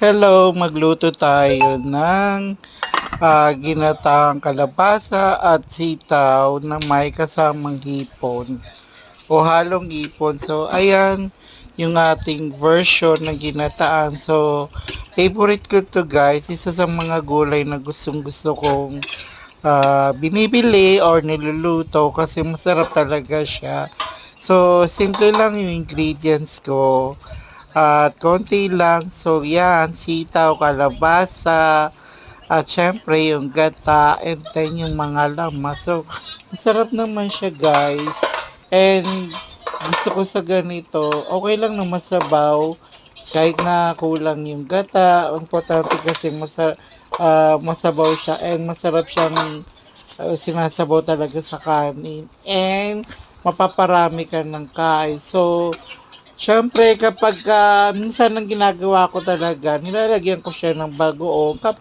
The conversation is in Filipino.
Hello, magluto tayo ng ginataang kalabasa at sitaw na may kasamang hipon o halong hipon. So, ayan yung ating version ng ginataan. So, favorite ko to guys. Isa sa mga gulay na gustong gusto kong binibili or niluluto kasi masarap talaga siya. So, simple lang yung ingredients ko. At konti lang. So, yan. Sitaw, kalabasa, at syempre yung gata, and then yung mga lamas. So, masarap naman siya, guys. And, gusto ko sa ganito, okay lang na masabaw. Kahit na kulang yung gata, ang importante kasi masabaw siya and masarap siyang sinasabaw talaga sa kanin. And, mapaparami ka ng kain. So, syempre, kapag minsan ang ginagawa ko talaga, nilalagyan ko siya ng bagoong.